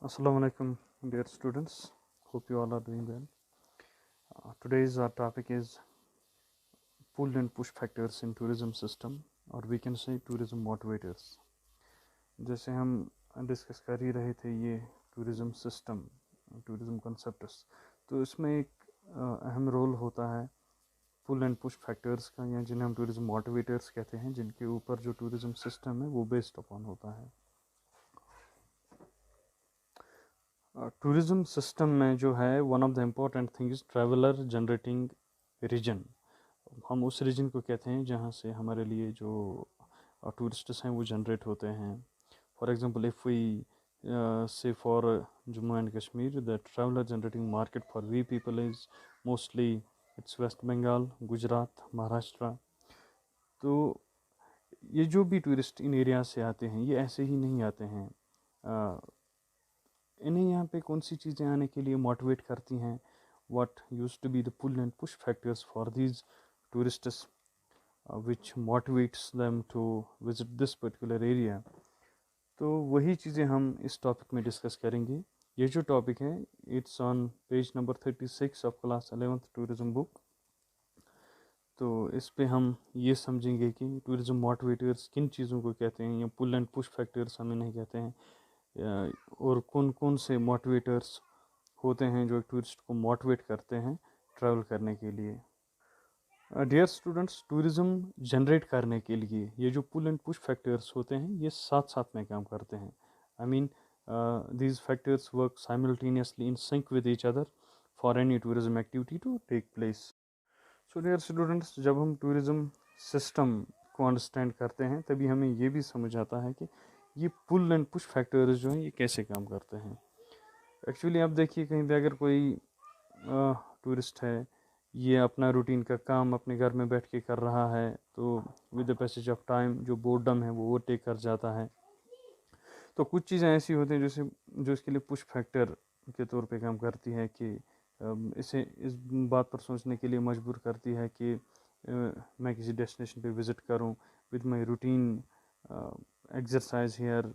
Assalamu alaikum, dear students. Hope you all are doing well. Today's topic is pull and push factors in tourism system, or we can say tourism motivators. जैसे हम discuss कर ही रहे थे ये tourism system, tourism concepts, तो इसमें एक अहम रोल होता है पुल एंड पुश फैक्टर्स का, या जिन्हें हम टूरिज्म मोटिवेटर्स कहते हैं, जिनके ऊपर जो टूरिज्म सिस्टम है वो बेस्ड अपॉन होता है। टूरिज्म सिस्टम में जो है one of the important things traveller generating region. हम उस रीजन को कहते हैं जहाँ से हमारे लिए जो टूरिस्ट्स हैं वो जनरेट होते हैं। For example if we say for Jammu and Kashmir, the traveller generating market for we people is mostly it's West Bengal, Gujarat, Maharashtra. तो ये जो भी टूरिस्ट इन एरिया से आते हैं ये ऐसे ही नहीं आते हैं। इन्हें यहाँ पे कौन सी चीज़ें आने के लिए मोटिवेट करती हैं? what used to be the pull and push factors for these tourists which motivates them to visit this particular area। तो वही चीज़ें हम इस टॉपिक में डिस्कस करेंगे। ये जो टॉपिक है it's on page number 36 of class 11th tourism book. तो इस पे हम ये समझेंगे कि टूरिज्म मोटिवेटर्स किन चीज़ों को कहते हैं, या पुल एंड पुश फैक्टर्स हमें नहीं कहते हैं, और कौन कौन से मोटिवेटर्स होते हैं जो एक टूरिस्ट को मोटिवेट करते हैं ट्रैवल करने के लिए। डियर स्टूडेंट्स, टूरिज्म जनरेट करने के लिए ये जो पुल एंड पुश फैक्टर्स होते हैं ये साथ साथ में काम करते हैं। I mean these factors work simultaneously in sync with each other for any tourism activity to take place. So dear students, जब हम टूरिज्म सिस्टम को अंडरस्टैंड करते हैं तभी हमें ये भी समझ आता है कि ये पुल एंड पुश फैक्टर्स जो हैं ये कैसे काम करते हैं। एक्चुअली आप देखिए, कहीं पे अगर कोई टूरिस्ट है, ये अपना रूटीन का काम अपने घर में बैठ के कर रहा है, तो with the passage of time जो बोर्डम है वो टेक कर जाता है। तो कुछ चीज़ें ऐसी होती हैं जो इसके लिए पुश फैक्टर के तौर पे काम करती है कि इसे इस बात पर सोचने के लिए मजबूर करती है कि मैं किसी डेस्टिनेशन पे विज़िट करूं with my routine exercise here,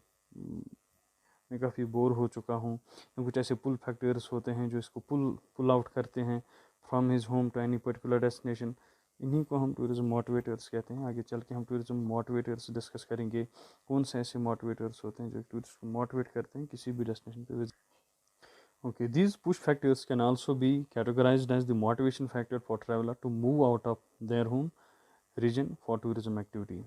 मैं काफ़ी बोर हो चुका हूँ। कुछ ऐसे पुल फैक्टर्स होते हैं जो इसको पुल आउट करते हैं from his home to any particular destination. इन्हीं को हम टूरिज्म मोटिवेटर्स कहते हैं। आगे चल के हम टूरिज्म मोटिवेटर्स डिस्कस करेंगे, कौन से ऐसे मोटिवेटर्स होते हैं जो टूरिस्ट को मोटिवेट करते हैं किसी भी डेस्टिनेशन पे visit. Okay, these push factors can also be categorized as the motivation factor for traveler to move out of their home region for tourism activity।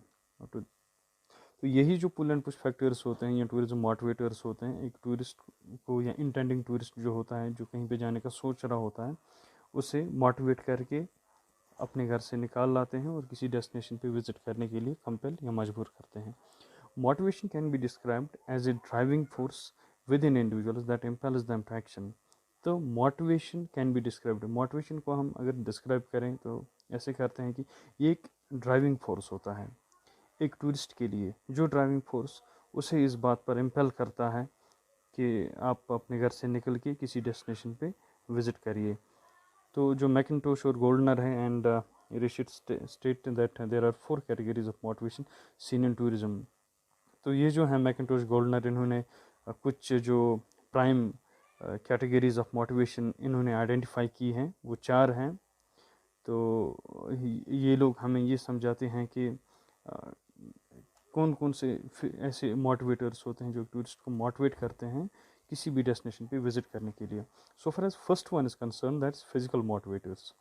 तो यही जो पुल एंड पुश फैक्टर्स होते हैं या टूरिज्म मोटिवेटर्स होते हैं, एक tourist को या इंटेंडिंग टूरिस्ट जो होता है, जो कहीं पे जाने का सोच रहा होता है, उसे मोटिवेट करके अपने घर से निकाल लाते हैं और किसी डेस्टिनेशन पे विजिट करने के लिए कंपेल या मजबूर करते हैं। Motivation can be described as a driving force within individuals that impels them to action. तो motivation can be described, motivation को हम अगर डिस्क्राइब करें तो ऐसे करते हैं कि ये एक ड्राइविंग फोर्स होता है एक टूरिस्ट के लिए, जो ड्राइविंग फोर्स उसे इस बात पर इम्पेल करता है कि आप अपने घर से निकल के किसी डेस्टिनेशन पे विज़िट करिए। तो जो मैकिंटोश और गोल्डनर है and Ritchie state that there are 4 categories of motivation seen in tourism. तो ये जो है मैकिंटोश गोल्डनर, इन्होंने कुछ जो प्राइम कैटेगरीज ऑफ मोटिवेशन इन्होंने आइडेंटिफाई की हैं, वो 4 हैं। तो ये लोग हमें ये समझाते हैं कि कौन कौन से ऐसे मोटिवेटर्स होते हैं जो टूरिस्ट को मोटिवेट करते हैं किसी भी डेस्टिनेशन पे विजिट करने के लिए। So for as first one is concern, that's physical motivators.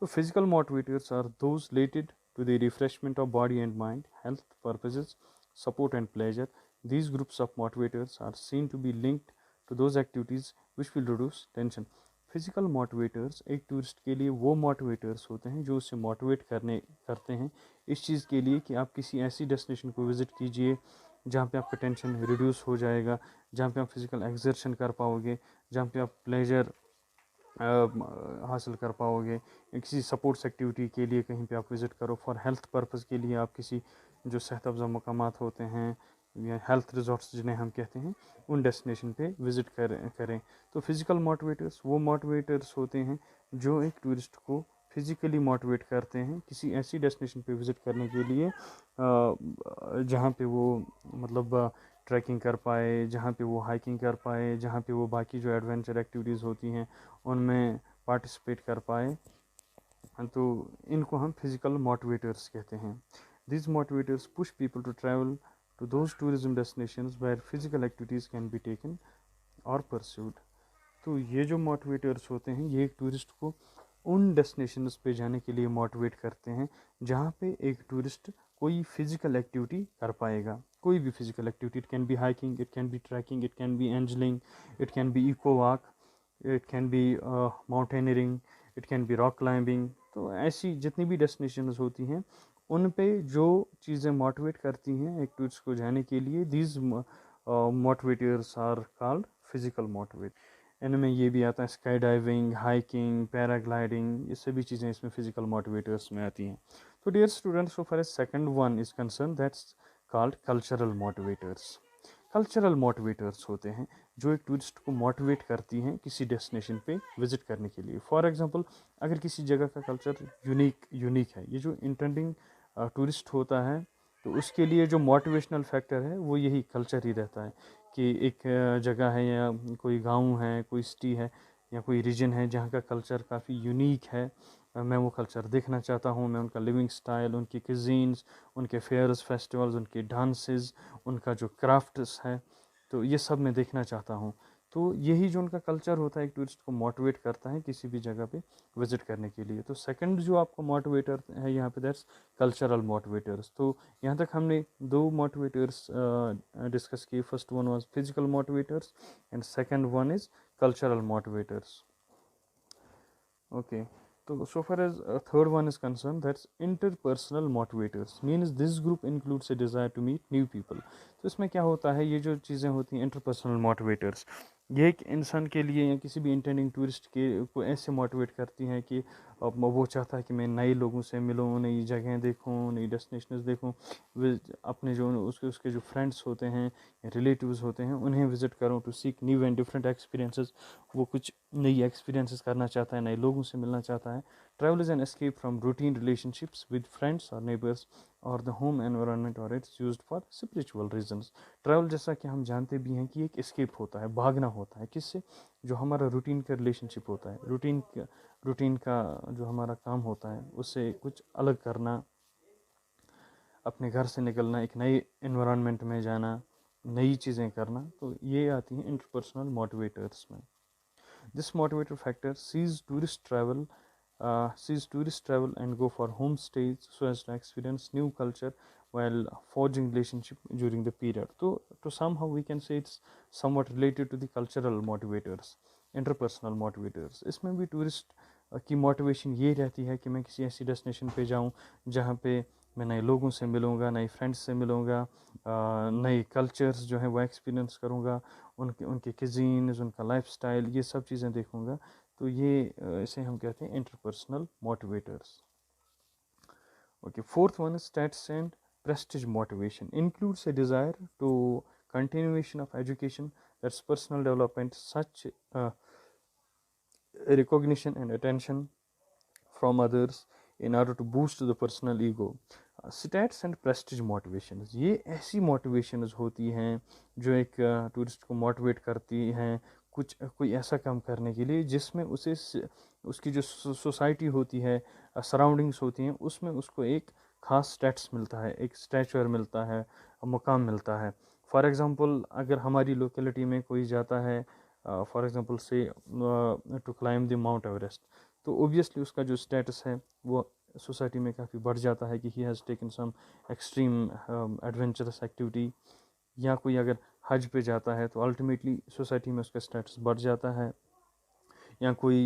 तो physical motivators are those related to the refreshment of body and mind, health purposes, support and pleasure. These groups of motivators are seen to be linked to those activities which will reduce tension। Physical motivators एक tourist के लिए वो motivators होते हैं जो उसे motivate करते हैं इस चीज़ के लिए कि आप किसी ऐसी डेस्टिनेशन को विज़िट कीजिए जहाँ पे आपका टेंशन रिड्यूस हो जाएगा, जहाँ पे आप फिज़िकल एक्सर्शन कर पाओगे, जहाँ पे आप प्लेजर हासिल कर पाओगे, या किसी स्पोर्ट्स एक्टिविटी के लिए कहीं पे आप विज़िट करो, फॉर हेल्थ पर्पज़ के लिए आप किसी जो सेहत अफ़ज़ा मकामात होते हैं या हेल्थ रिजॉर्ट्स जिन्हें हम कहते हैं उन डेस्टिनेशन पे विज़िट करें। तो फिज़िकल मोटिवेटर्स वो मोटिवेटर्स होते हैं जो एक टूरिस्ट को फिज़िकली मोटिवेट करते हैं किसी ऐसी डेस्टिनेशन पे विज़िट करने के लिए जहाँ पे वो मतलब ट्रैकिंग कर पाए, जहाँ पे वो हाइकिंग कर पाए, जहाँ पे वो बाकी जो एडवेंचर एक्टिविटीज़ होती हैं उनमें पार्टिसिपेट कर पाए। तो इनको हम फिजिकल मोटिवेटर्स कहते हैं। These motivators push people to travel to those tourism destinations where physical activities can be taken or pursued. तो ये जो मोटिवेटर्स होते हैं ये एक टूरिस्ट को उन डेस्टिनेशंस पे जाने के लिए मोटिवेट करते हैं जहाँ पे एक टूरिस्ट कोई फिजिकल एक्टिविटी कर पाएगा। कोई भी physical activity, it can be hiking, it can be trekking, it can be angling, it can be eco walk, it can be mountaineering, it can be rock climbing. तो ऐसी जितनी भी destinations होती हैं उन पे जो चीज़ें मोटिवेट करती हैं एक टूरिस्ट को जाने के लिए, these motivators are called physical motivate. इनमें ये भी आता है स्काई डाइविंग, हाइकिंग, पैराग्लाइडिंग, ये सभी चीज़ें इसमें फिजिकल मोटिवेटर्स में आती हैं। तो dear students, so for second one is concern, that's called cultural motivators. Cultural motivators होते हैं जो एक टूरिस्ट को मोटिवेट करती हैं किसी डेस्टिनेशन पे विजिट करने के लिए। फॉर एग्जांपल, अगर किसी जगह का कल्चर यूनिक है, ये जो इंटेंडिंग टूरिस्ट होता है तो उसके लिए जो मोटिवेशनल फैक्टर है वो यही कल्चर ही रहता है कि एक जगह है या कोई गांव है, कोई सिटी है या कोई रीजन है जहाँ का कल्चर काफ़ी यूनिक है, मैं वो कल्चर देखना चाहता हूँ। मैं उनका लिविंग स्टाइल, उनकी क्यूजीन्स, उनके फेयर्स, फेस्टिवल्स, उनके डांसेस, उनका जो क्राफ्ट्स है, तो ये सब मैं देखना चाहता हूँ। तो यही जो उनका कल्चर होता है एक टूरिस्ट को मोटिवेट करता है किसी भी जगह पे विजिट करने के लिए। तो सेकंड जो आपको मोटिवेटर है यहाँ पे, दैट्स कल्चरल मोटिवेटर्स। तो यहाँ तक हमने दो मोटिवेटर्स डिस्कस किए। First one was physical motivators and second one is cultural motivators. Okay, so so far as third one is concerned, that's interpersonal motivators, means this group includes a desire to meet new people. तो इसमें क्या होता है, ये जो चीज़ें होती हैं इंटरपर्सनल मोटिवेटर्स, ये एक इंसान के लिए या किसी भी इंटेंडिंग टूरिस्ट के को ऐसे मोटिवेट करती हैं कि वो चाहता है कि मैं नए लोगों से मिलूँ, नई जगहें देखूँ, नई डेस्टिनेशंस देखूँ, अपने जो उसके जो फ्रेंड्स होते हैं या रिलेटिव्स होते हैं उन्हें विजिट करूँ, to seek new and different experiences. वो कुछ नई एक्सपीरियंसेस करना चाहता है, नए लोगों से मिलना चाहता है। Travel is an escape from routine relationships with friends और नेबर्स और द होम एनवायरनमेंट, और it's used for spiritual reasons. Travel, जैसा कि हम जानते भी हैं कि एक एस्केप होता है, भागना होता है किससे, जो हमारा रूटीन का रिलेशनशिप होता है, रूटीन का जो हमारा काम होता है उससे कुछ अलग करना, अपने घर से निकलना, एक नए एनवायरनमेंट में जाना, नई चीज़ें करना। तो ये आती हैं इंटरपर्सनल मोटिवेटर्स में। This motivator factor sees tourists travel and go for homestays so as to experience new culture while forging relationship during the period. So somehow we can say it's somewhat related to the cultural motivators, interpersonal motivators. इसमें भी tourist की motivation ये रहती है कि मैं किसी ऐसी डेस्टिनेशन पे जाऊँ जहाँ पे मैं नए लोगों से मिलूँगा, नए फ्रेंड्स से मिलूँगा, नए कल्चर्स जो हैं वो एक्सपीरियंस करूँगा, उनके क्यूजीन्स, उनका लाइफस्टाइल, ये सब चीज़ें देखूँगा। तो ये इसे हम कहते हैं interpersonal motivators. Okay, fourth one status and Prestige motivation includes a desire to continuation of education, that's personal development, such recognition and attention from others in order to boost the personal ego. Stats and Prestige motivation, ये ऐसी motivations होती हैं जो एक tourist को motivate करती हैं कोई ऐसा काम करने के लिए जिसमें उसे उसकी जो सोसाइटी होती है, सराउंडिंग्स होती हैं, उसमें उसको एक ख़ास स्टेटस मिलता है, एक स्टैचर मिलता है, मुकाम मिलता है। फॉर एग्ज़ाम्पल, अगर हमारी लोकेलिटी में कोई जाता है for example say to climb the mount Everest, तो ओबियसली उसका जो स्टेटस है वो सोसाइटी में काफ़ी बढ़ जाता है कि he has taken some extreme adventurous activity. या कोई अगर हज पे जाता है तो अल्टीमेटली सोसाइटी में उसका स्टेटस बढ़ जाता है। या कोई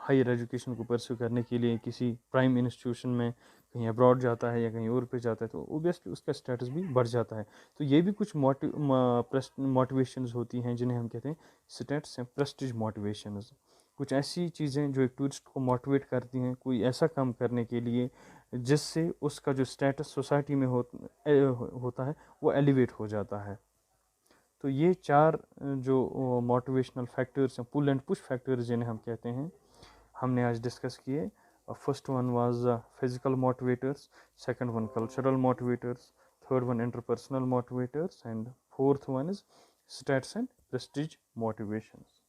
हायर एजुकेशन को परस्यू करने के लिए किसी प्राइम इंस्टीट्यूशन में कहीं अब्रॉड जाता है या कहीं और पे जाता है तो ओबियसली उसका स्टेटस भी बढ़ जाता है। तो ये भी कुछ मोटिवेशंस होती हैं जिन्हें हम कहते हैं स्टेटस एंड प्रेस्टीज मोटिवेशंस। कुछ ऐसी चीज़ें जो एक टूरिस्ट को मोटिवेट करती हैं कोई ऐसा काम करने के लिए जिससे उसका जो स्टेटस सोसाइटी में होता है वो एलिवेट हो जाता है। तो ये चार जो मोटिवेशनल फैक्टर्स हैं, पुल एंड पुश फैक्टर्स जिन्हें हम कहते हैं, हमने आज डिस्कस किए। First one was physical motivators, second one cultural motivators, third one interpersonal motivators and fourth one is stats and prestige motivations.